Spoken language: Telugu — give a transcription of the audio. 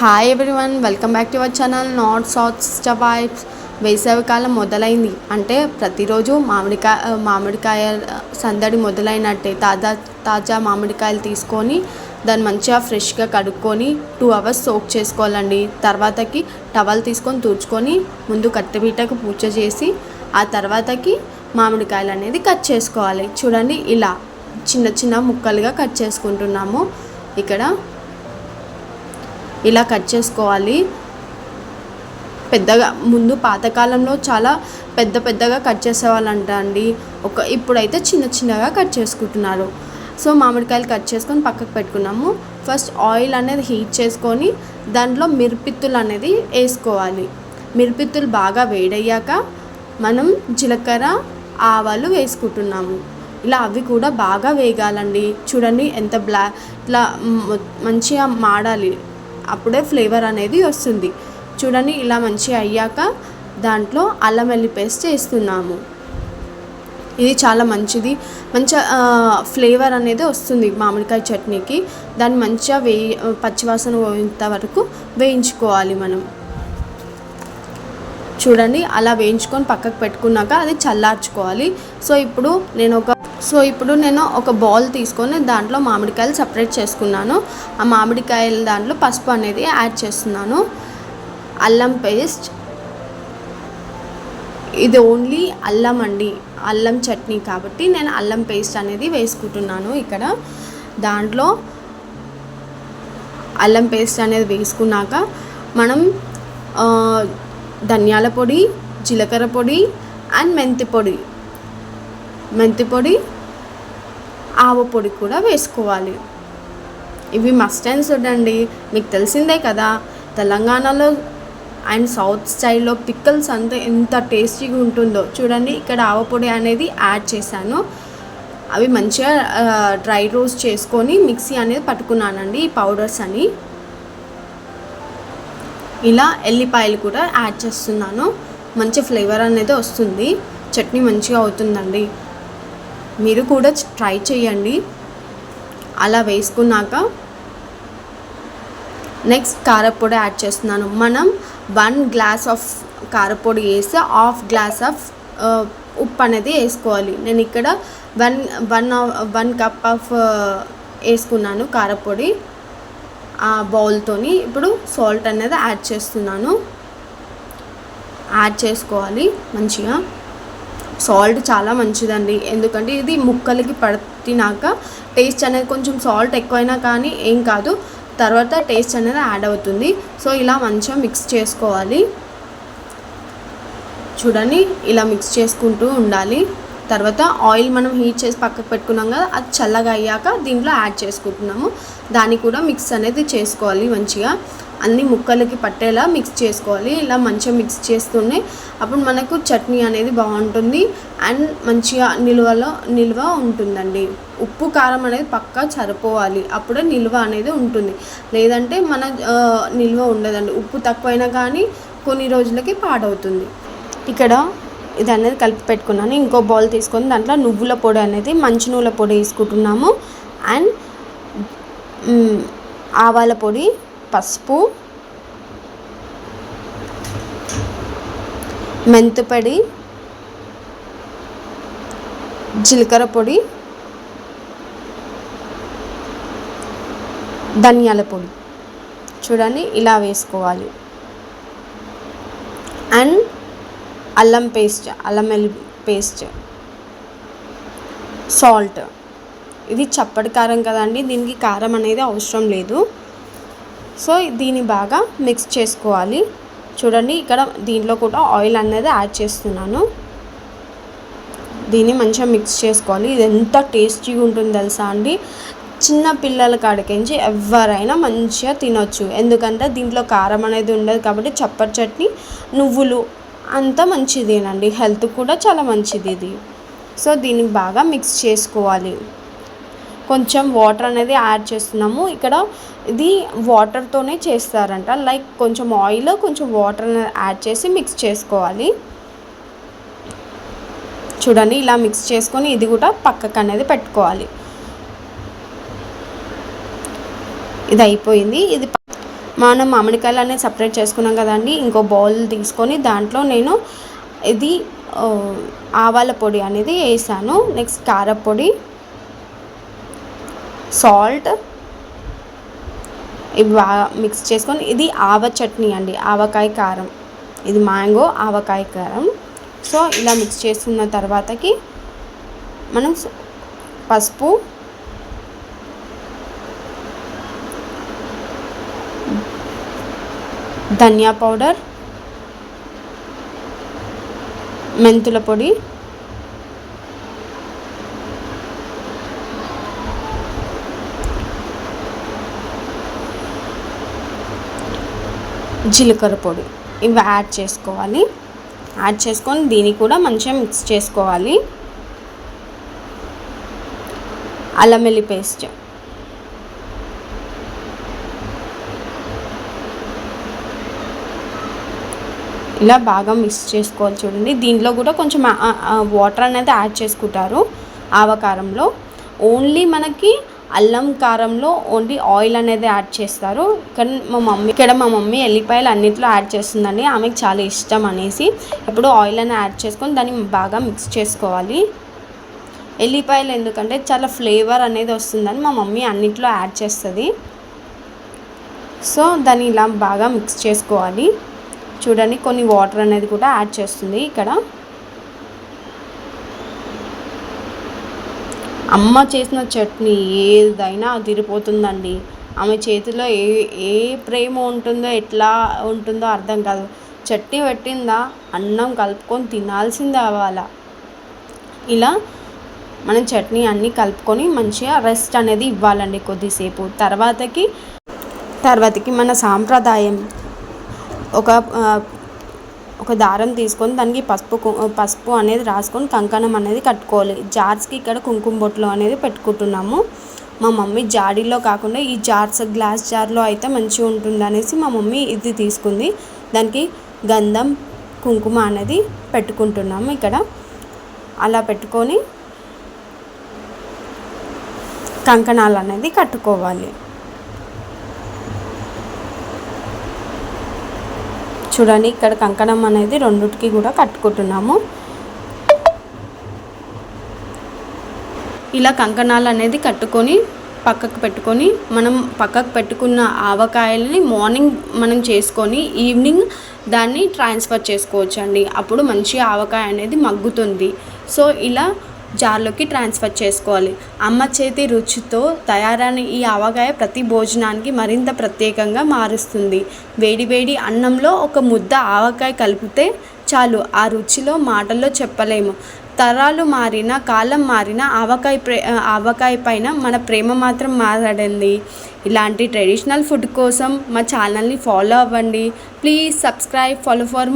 Hi everyone, welcome back to our channel north south sister vibes. వేసవికాలం మొదలైంది అంటే ప్రతిరోజు మామిడికాయ సందడి మొదలైనట్టే. తాజా మామిడికాయలు తీసుకొని దాన్ని మంచిగా ఫ్రెష్గా కడుక్కొని 2 hours సోక్ చేసుకోవాలండి. తర్వాతకి టవల్ తీసుకొని తుడుచుకొని ముందు కట్టెపీటకు పూజ చేసి ఆ తర్వాతకి మామిడికాయలు అనేది కట్ చేసుకోవాలి. చూడండి, ఇలా చిన్న చిన్న ముక్కలుగా కట్ చేసుకుంటున్నాము. ఇక్కడ ఇలా కట్ చేసుకోవాలి. పెద్దగా ముందు పాతకాలంలో చాలా పెద్దగా కట్ చేసేవాళ్ళంట అండి. ఇప్పుడైతే చిన్న చిన్నగా కట్ చేసుకుంటున్నారు. సో మామిడికాయలు కట్ చేసుకొని పక్కకు పెట్టుకున్నాము. ఫస్ట్ ఆయిల్ అనేది హీట్ చేసుకొని దాంట్లో మిరపిత్తులు అనేది వేసుకోవాలి. మిరపిత్తులు బాగా వేడయ్యాక మనం జీలకర్ర ఆవాలు వేసుకుంటున్నాము. ఇలా అవి కూడా బాగా వేగాలండి. చూడండి ఎంత ఇట్లా మంచిగా మాడాలి, అప్పుడే ఫ్లేవర్ అనేది వస్తుంది. చూడండి, ఇలా మంచిగా అయ్యాక దాంట్లో అల్లం వెల్లుల్లి పేస్ట్ వేస్తున్నాము. ఇది చాలా మంచిది, మంచిగా ఫ్లేవర్ అనేది వస్తుంది మామిడికాయ చట్నీకి. దాన్ని మంచిగా పచ్చివాసన పోయేంత వరకు వేయించుకోవాలి మనం. చూడండి, అలా వేయించుకొని పక్కకు పెట్టుకున్నాక అది చల్లార్చుకోవాలి. సో ఇప్పుడు నేను ఒక బౌల్ తీసుకొని దాంట్లో మామిడికాయలు సపరేట్ చేసుకున్నాను. ఆ మామిడికాయల దాంట్లో పసుపు అనేది యాడ్ చేస్తున్నాను. అల్లం పేస్ట్, ఇది ఓన్లీ అల్లం అండి, అల్లం చట్నీ కాబట్టి నేను అల్లం పేస్ట్ అనేది వేసుకుంటున్నాను. ఇక్కడ దాంట్లో అల్లం పేస్ట్ అనేది వేసుకున్నాక మనం ధనియాల పొడి, జీలకర్ర పొడి అండ్ మెంతి పొడి, ఆవ పొడి కూడా వేసుకోవాలి. ఇవి మస్ట్ అండ్ షుడ్ అండి. మీకు తెలిసిందే కదా, తెలంగాణలో అండ్ సౌత్ స్టైల్లో పిక్కల్స్ అంతా ఎంత టేస్టీగా ఉంటుందో. చూడండి, ఇక్కడ ఆవ పొడి అనేది యాడ్ చేశాను. అవి మంచిగా డ్రై రోస్ట్ చేసుకొని మిక్సీ అనేది పట్టుకున్నానండి, ఈ పౌడర్స్ అని. ఇలా ఎల్లిపాయలు కూడా యాడ్ చేస్తున్నాను. మంచి ఫ్లేవర్ అనేది వస్తుంది, చట్నీ మంచిగా అవుతుందండి. మీరు కూడా ట్రై చేయండి. అలా వేసుకున్నాక నెక్స్ట్ కారపొడి యాడ్ చేస్తున్నాను. మనం 1 glass ఆఫ్ కారపొడి వేసి 1/2 glass ఆఫ్ ఉప్పు అనేది వేసుకోవాలి. నేను ఇక్కడ 1 cup ఆఫ్ వేసుకున్నాను కారపొడి ఆ బౌల్తోని. ఇప్పుడు సాల్ట్ అనేది యాడ్ చేస్తున్నాను. యాడ్ చేసుకోవాలి మంచిగా. సాల్ట్ చాలా మంచిదండి, ఎందుకంటే ఇది ముక్కలకి పట్టినాక టేస్ట్ అనేది కొంచెం సాల్ట్ ఎక్కువైనా కానీ ఏం కాదు, తర్వాత టేస్ట్ అనేది యాడ్ అవుతుంది. సో ఇలా మంచిగా మిక్స్ చేసుకోవాలి. చూడండి, ఇలా మిక్స్ చేసుకుంటూ ఉండాలి. తర్వాత ఆయిల్ మనం హీట్ చేసి పక్కకు పెట్టుకున్నాం కదా, అది చల్లగా అయ్యాక దీంట్లో యాడ్ చేసుకుంటున్నాము. దాన్ని కూడా మిక్స్ అనేది చేసుకోవాలి. మంచిగా అన్ని ముక్కలకి పట్టేలా మిక్స్ చేసుకోవాలి. ఇలా మంచిగా మిక్స్ చేస్తూనే అప్పుడు మనకు చట్నీ అనేది బాగుంటుంది అండ్ మంచిగా నిల్వ ఉంటుందండి. ఉప్పు కారం అనేది పక్కా సరిపోవాలి, అప్పుడే నిల్వ అనేది ఉంటుంది. లేదంటే మన నిల్వ ఉండదండి. ఉప్పు తక్కువైనా కానీ కొన్ని రోజులకి పాడవుతుంది. ఇక్కడ ఇది అనేది కలిపి పెట్టుకున్నాను. ఇంకో బౌల్ తీసుకొని దాంట్లో నువ్వుల పొడి అనేది, మంచి నువ్వుల పొడి వేసుకుంటున్నాము. అండ్ ఆవాల పొడి, పసుపు, మెంతిపొడి, జీలకర్ర పొడి, ధనియాల పొడి. చూడండి, ఇలా వేసుకోవాలి. అండ్ అల్లం వెల్లుల్లి పేస్ట్, సాల్ట్. ఇది చప్పటి కారం కదండి, దీనికి కారం అనేది అవసరం లేదు. సో దీన్ని బాగా మిక్స్ చేసుకోవాలి. చూడండి, ఇక్కడ దీంట్లో కూడా ఆయిల్ అనేది యాడ్ చేస్తున్నాను. దీన్ని మంచిగా మిక్స్ చేసుకోవాలి. ఇది ఎంత టేస్టీగా ఉంటుంది తెలుసా అండి. చిన్న పిల్లల కాడికించి ఎవరైనా మంచిగా తినొచ్చు, ఎందుకంటే దీంట్లో కారం అనేది ఉండదు కాబట్టి. చప్పటి చట్నీ, నువ్వులు అంత మంచిదేనండి, హెల్త్ కూడా చాలా మంచిది ఇది. సో దీన్ని బాగా మిక్స్ చేసుకోవాలి. కొంచెం వాటర్ అనేది యాడ్ చేస్తున్నాము. ఇక్కడ ఇది వాటర్తోనే చేస్తారంట, లైక్ కొంచెం ఆయిల్ కొంచెం వాటర్ యాడ్ చేసి మిక్స్ చేసుకోవాలి. చూడండి, ఇలా మిక్స్ చేసుకొని ఇది కూడా పక్కకు అనేది పెట్టుకోవాలి. ఇది అయిపోయింది. ఇది మనం మామిడికాయలు అనేది సపరేట్ చేసుకున్నాం కదండి. ఇంకో బౌల్ తీసుకొని దాంట్లో నేను ఇది ఆవాల పొడి అనేది వేసాను. నెక్స్ట్ కారపొడి, సాల్ట్, ఇవి బాగా మిక్స్ చేసుకొని, ఇది ఆవ చట్నీ అండి, ఆవకాయ కారం, ఇది మ్యాంగో ఆవకాయ కారం. సో ఇలా మిక్స్ చేసుకున్న తర్వాతకి మనం పసుపు, ధనియా పౌడర్, మెంతుల పొడి, జీలకర్ర పొడి ఇవి యాడ్ చేసుకోవాలి. యాడ్ చేసుకొని దీన్ని కూడా మంచిగా మిక్స్ చేసుకోవాలి. అల్లం వెల్లుల్లి పేస్ట్, ఇలా బాగా మిక్స్ చేసుకోవాలి. చూడండి, దీంట్లో కూడా కొంచెం వాటర్ అనేది యాడ్ చేసుకుంటారు ఆవకారంలో. ఓన్లీ మనకి అల్లం కారంలో ఓన్లీ ఆయిల్ అనేది యాడ్ చేస్తారు. ఇక్కడ మా మమ్మీ ఎల్లిపాయలు అన్నిట్లో యాడ్ చేస్తుందండి, ఆమెకు చాలా ఇష్టం అనేసి. ఇప్పుడు ఆయిల్ అనేది యాడ్ చేసుకొని దాన్ని బాగా మిక్స్ చేసుకోవాలి. ఎల్లిపాయలు ఎందుకంటే చాలా ఫ్లేవర్ అనేది వస్తుందని మా మమ్మీ అన్నిట్లో యాడ్ చేస్తుంది. సో దాన్ని ఇలా బాగా మిక్స్ చేసుకోవాలి. చూడండి, కొన్ని వాటర్ అనేది కూడా యాడ్ చేస్తుంది. ఇక్కడ అమ్మ చేసిన చట్నీ ఏదైనా తిరిగిపోతుందండి. ఆమె చేతిలో ఏ ప్రేమ ఉంటుందో, ఎట్లా ఉంటుందో అర్థం కాదు. చట్నీ పెట్టిందా అన్నం కలుపుకొని తినాల్సిందే అవ్వాల. ఇలా మనం చట్నీ అన్నీ కలుపుకొని మంచిగా రెస్ట్ అనేది ఇవ్వాలండి కొద్దిసేపు. తర్వాతకి మన సాంప్రదాయం ఒక దారం తీసుకొని దానికి పసుపు అనేది రాసుకొని కంకణం అనేది కట్టుకోవాలి. జార్స్కి ఇక్కడ కుంకుమ బొట్లు అనేది పెట్టుకుంటున్నాము. మా మమ్మీ జాడీలో కాకుండా ఈ గ్లాస్ జార్లో అయితే మంచిగా ఉంటుంది అనేసి మా మమ్మీ ఇది తీసుకుంది. దానికి గంధం, కుంకుమ అనేది పెట్టుకుంటున్నాము. ఇక్కడ అలా పెట్టుకొని కంకణాలు అనేది కట్టుకోవాలి. చూడండి, ఇక్కడ కంకణం అనేది రెండుటికి కూడా కట్టుకుంటున్నాము. ఇలా కంకణాలు అనేది కట్టుకొని పక్కకు పెట్టుకొని, మనం పక్కకు పెట్టుకున్న ఆవకాయలని మార్నింగ్ మనం చేసుకొని ఈవినింగ్ దాన్ని ట్రాన్స్ఫర్ చేసుకోవచ్చు అండి. అప్పుడు మంచిగా ఆవకాయ అనేది మగ్గుతుంది. సో ఇలా జార్లోకి ట్రాన్స్ఫర్ చేసుకోవాలి. అమ్మ చేతి రుచితో తయారైన ఈ ఆవకాయ ప్రతి భోజనానికి మరింత ప్రత్యేకంగా మారుస్తుంది. వేడి వేడి అన్నంలో ఒక ముద్ద ఆవకాయ కలిపితే చాలు, ఆ రుచిలో మాటల్లో చెప్పలేము. తరాలు మారిన, కాలం మారిన ఆవకాయ పైన మన ప్రేమ మాత్రం మారడండి. ఇలాంటి ట్రెడిషనల్ ఫుడ్ కోసం మా ఛానల్ని ఫాలో అవ్వండి. Please subscribe, follow for